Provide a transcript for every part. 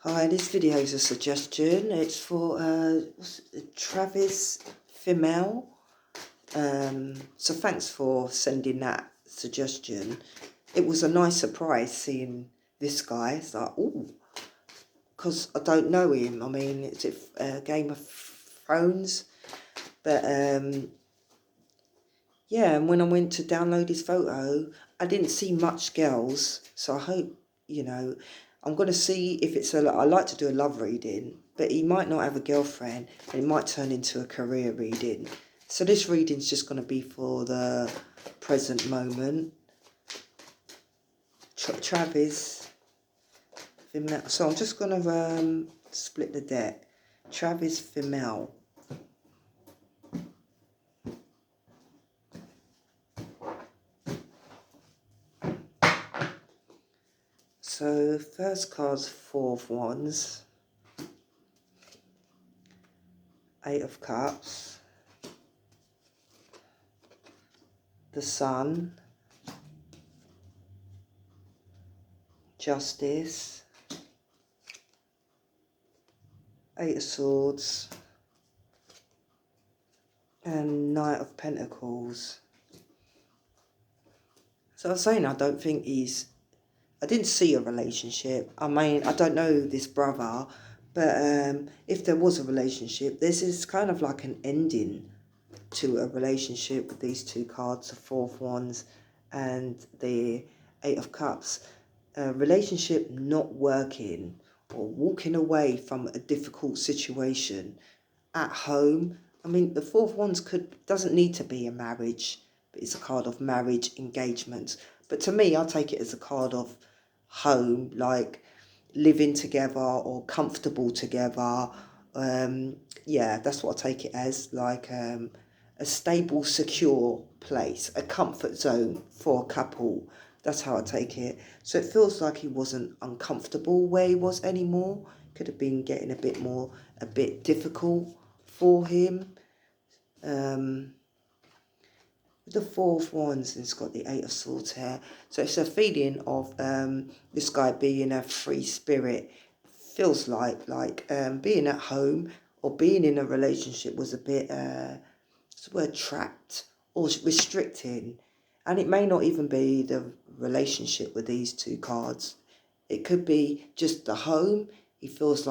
Hi, this video is a suggestion. It's for Travisfimmel. So thanks for sending that suggestion. It was a nice surprise seeing this guy. It's like, ooh, because I don't know him. I mean, it's a Game of Thrones. But yeah, and when I went to download his photo, I didn't see much girls. So I hope, I'm going to see if it's I like to do a love reading, but he might not have a girlfriend and it might turn into a career reading. So this reading's just going to be for the present moment. Travis Fimmel. So I'm just going to split the deck. Travis Fimmel. So first card's Four of Wands. Eight of Cups. The Sun. Justice. Eight of Swords. And Knight of Pentacles. So I was saying I don't think I didn't see a relationship. I mean, I don't know this brother, but if there was a relationship, this is kind of like an ending to a relationship with these two cards, the Four of Wands and the Eight of Cups. A relationship not working or walking away from a difficult situation at home. I mean, the Four of Wands doesn't need to be a marriage, but it's a card of marriage, engagements. But to me, I take it as a card of home, like living together or comfortable together. Yeah, that's what I take it as, like a stable, secure place, a comfort zone for a couple. That's how I take it. So it feels like he wasn't uncomfortable where he was anymore. Could have been getting a bit difficult for him. The Four of Wands, and it's got the Eight of Swords here. So it's a feeling of this guy being a free spirit. Feels like being at home or being in a relationship was a bit, what's the word, trapped or restricting. And it may not even be the relationship with these two cards. It could be just the home. He feels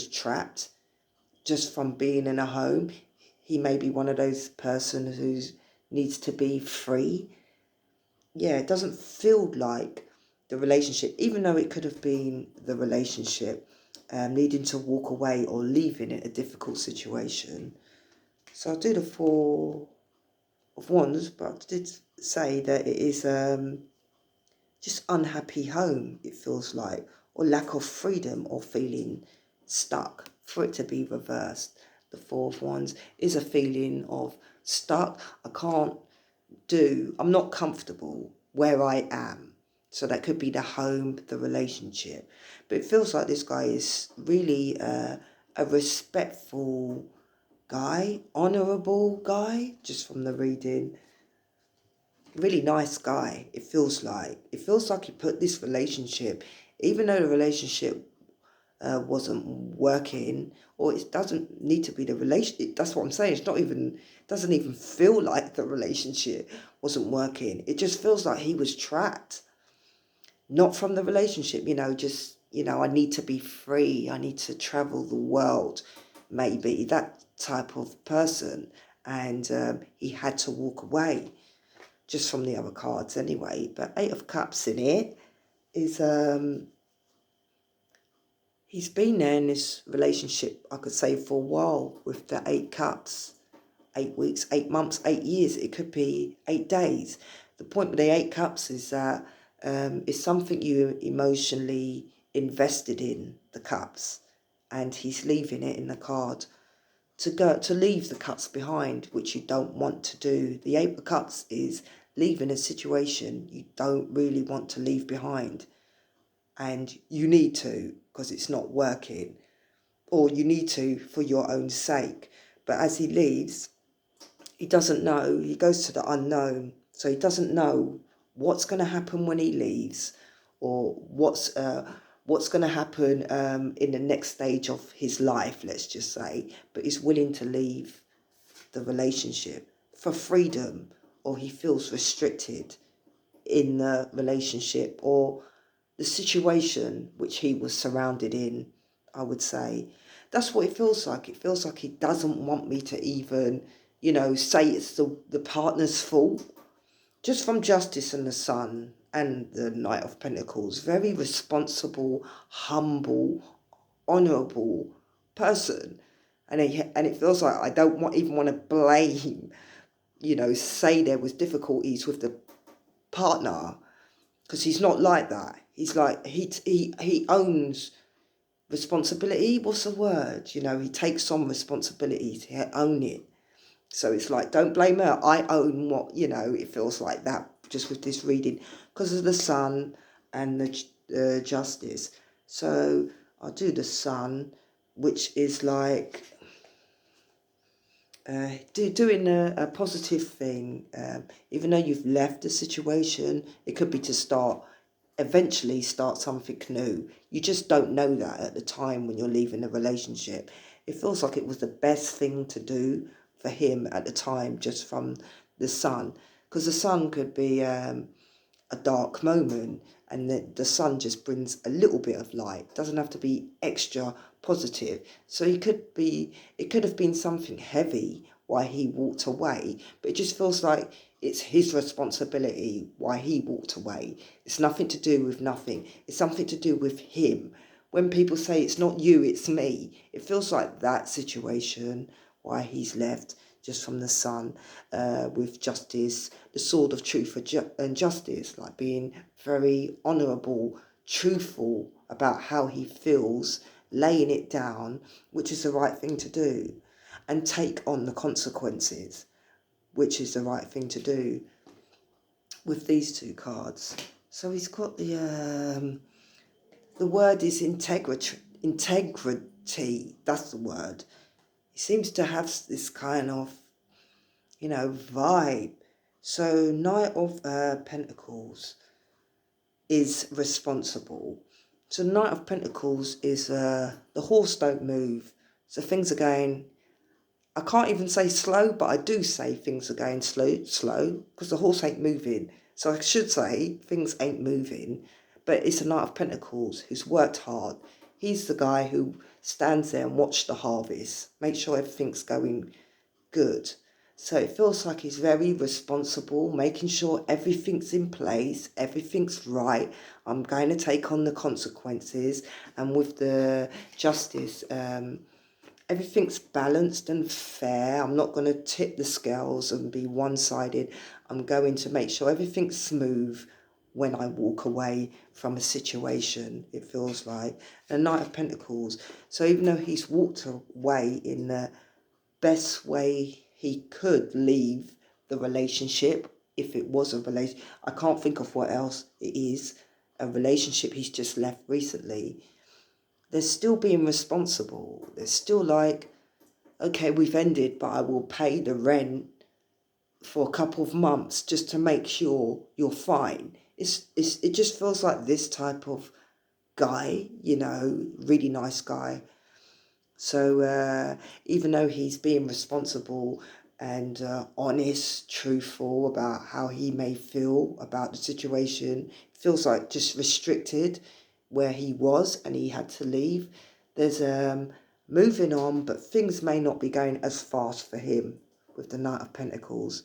trapped just from being in a home. He may be one of those persons who needs to be free. Yeah, it doesn't feel like the relationship, even though it could have been the relationship, needing to walk away or leaving it a difficult situation. So I'll do the Four of Wands, but I did say that it is just unhappy home, it feels like, or lack of freedom or feeling stuck. For it to be reversed, the Four of Wands is a feeling of stuck. I'm not comfortable where I am. So that could be the home, the relationship. But it feels like this guy is really a respectful guy, honourable guy, just from the reading. Really nice guy, it feels like. It feels like he put this relationship, even though the relationship wasn't working, or it doesn't need to be the relationship. That's what I'm saying. Doesn't even feel like the relationship wasn't working. It just feels like he was trapped. Not from the relationship, I need to be free. I need to travel the world, maybe. That type of person. And he had to walk away, just from the other cards anyway. But Eight of Cups in it is he's been there in this relationship, I could say, for a while with the Eight Cups. 8 weeks, 8 months, 8 years. It could be 8 days. The point with the Eight Cups is that it's something you emotionally invested in, the cups. And he's leaving it in the card. To leave the cups behind, which you don't want to do. The Eight of Cups is leaving a situation you don't really want to leave behind. And you need to, because it's not working, or you need to for your own sake. But as he leaves, he doesn't know, he goes to the unknown, so he doesn't know what's going to happen when he leaves, or what's going to happen in the next stage of his life, let's just say, but he's willing to leave the relationship for freedom, or he feels restricted in the relationship or the situation which he was surrounded in, I would say. That's what it feels like. It feels like he doesn't want me to even, say it's the partner's fault. Just from Justice and the Sun and the Knight of Pentacles, very responsible, humble, honourable person. And it feels like I don't even want to blame, say there was difficulties with the partner, because he's not like that. He's like, he owns responsibility. What's the word? He takes on responsibility to own it. So it's like, don't blame her. I own what, it feels like that just with this reading because of the Sun and the Justice. So I'll do the Sun, which is like doing a positive thing. Even though you've left the situation, it could be to eventually start something new. You just don't know that at the time when you're leaving a relationship. It feels like it was the best thing to do for him at the time, just from the Sun, because the Sun could be a dark moment, and the Sun just brings a little bit of light. It doesn't have to be extra positive. So it could have been something heavy why he walked away, but it just feels like it's his responsibility why he walked away. It's nothing to do with nothing. It's something to do with him. When people say it's not you, it's me, it feels like that situation why he's left, just from the Sun, with Justice, the sword of truth and justice, like being very honourable, truthful about how he feels, laying it down, which is the right thing to do, and take on the consequences, which is the right thing to do, with these two cards. So he's got the word is integrity, that's the word. He seems to have this kind of, vibe. So Knight of Pentacles is responsible. So Knight of Pentacles is the horse don't move. So things are going, I can't even say slow, but I do say things are going slow, because the horse ain't moving. So I should say things ain't moving, but it's a Knight of Pentacles who's worked hard. He's the guy who stands there and watches the harvest, make sure everything's going good. So it feels like he's very responsible, making sure everything's in place, everything's right. I'm going to take on the consequences. And with the Justice, everything's balanced and fair. I'm not going to tip the scales and be one-sided. I'm going to make sure everything's smooth when I walk away from a situation, it feels like. A Knight of Pentacles. So even though he's walked away in the best way he could leave the relationship, if it was a relationship, I can't think of what else it is, a relationship he's just left recently, they're still being responsible. They're still like, okay, we've ended, but I will pay the rent for a couple of months just to make sure you're fine. It just feels like this type of guy, really nice guy. So even though he's being responsible and honest, truthful about how he may feel about the situation, feels like just restricted where he was and he had to leave. There's moving on, but things may not be going as fast for him with the Knight of Pentacles.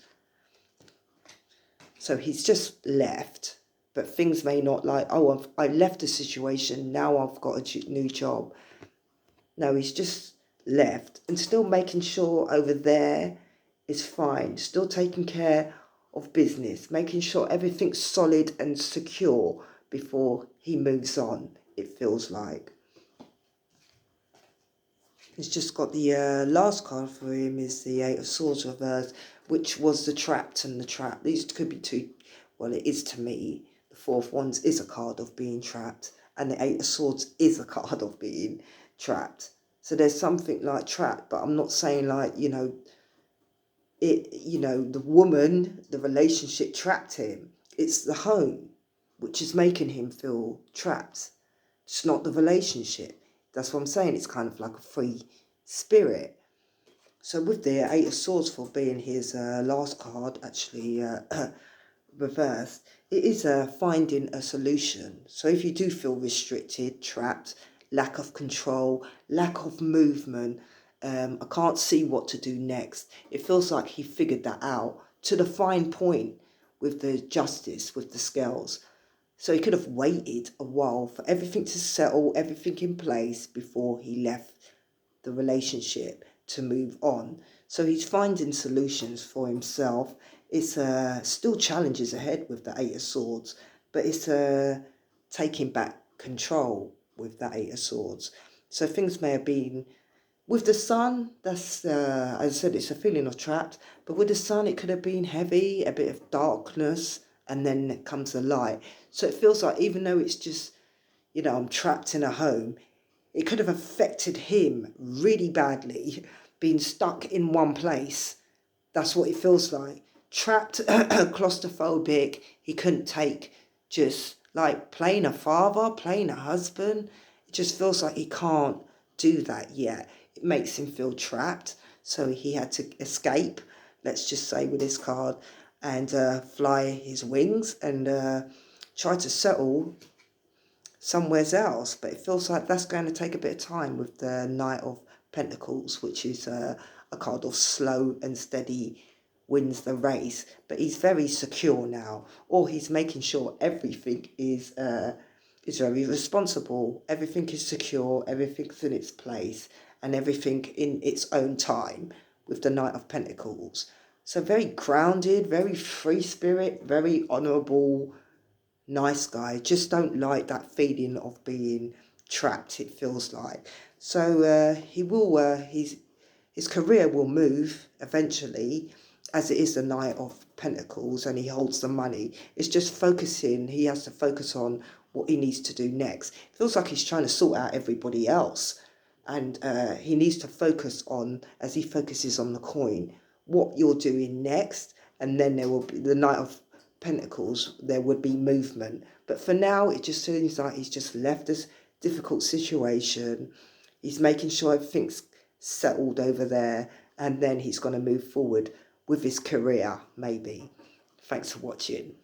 So he's just left, but things may not like, oh, I left a situation, now I've got a new job. No, he's just left and still making sure over there is fine. Still taking care of business, making sure everything's solid and secure before he moves on, it feels like. He's just got the last card for him is the Eight of Swords reversed, which was the Trapped and the Trap. These could be two, well, it is to me. The Fourth Wands is a card of being trapped, and the Eight of Swords is a card of being trapped. So there's something like trapped, but I'm not saying like, the woman, the relationship trapped him. It's the home, which is making him feel trapped. It's not the relationship. That's what I'm saying. It's kind of like a free spirit. So with the Eight of Swords for being his last card, actually reversed, it is finding a solution. So if you do feel restricted, trapped, lack of control, lack of movement, I can't see what to do next. It feels like he figured that out to the fine point with the justice, with the scales. So he could have waited a while for everything to settle, everything in place before he left the relationship to move on. So he's finding solutions for himself. It's still challenges ahead with the Eight of Swords, but it's taking back control with that Eight of Swords. So things may have been with the Sun. That's as I said, it's a feeling of trapped. But with the Sun, it could have been heavy, a bit of darkness, and then comes the light. So it feels like even though it's just, you know, I'm trapped in a home, it could have affected him really badly, being stuck in one place. That's what it feels like. Trapped, claustrophobic. He couldn't take just like playing a father, playing a husband. It just feels like he can't do that yet. It makes him feel trapped. So he had to escape, let's just say with this card, and fly his wings and try to settle somewhere else. But it feels like that's going to take a bit of time with the Knight of Pentacles, which is a card of slow and steady wins the race. But he's very secure now, or he's making sure everything is very responsible. Everything is secure, everything's in its place, and everything in its own time with the Knight of Pentacles. So very grounded, very free spirit, very honourable, nice guy. Just don't like that feeling of being trapped, it feels like. So he will his career will move eventually, as it is the Knight of Pentacles and he holds the money. It's just focusing. He has to focus on what he needs to do next. It feels like he's trying to sort out everybody else, and he needs to focus on, as he focuses on the coin, what you're doing next. And then there will be the Knight of Pentacles, there would be movement. But for now, it just seems like he's just left this difficult situation. He's making sure everything's settled over there, and then he's going to move forward with his career, maybe. Thanks for watching.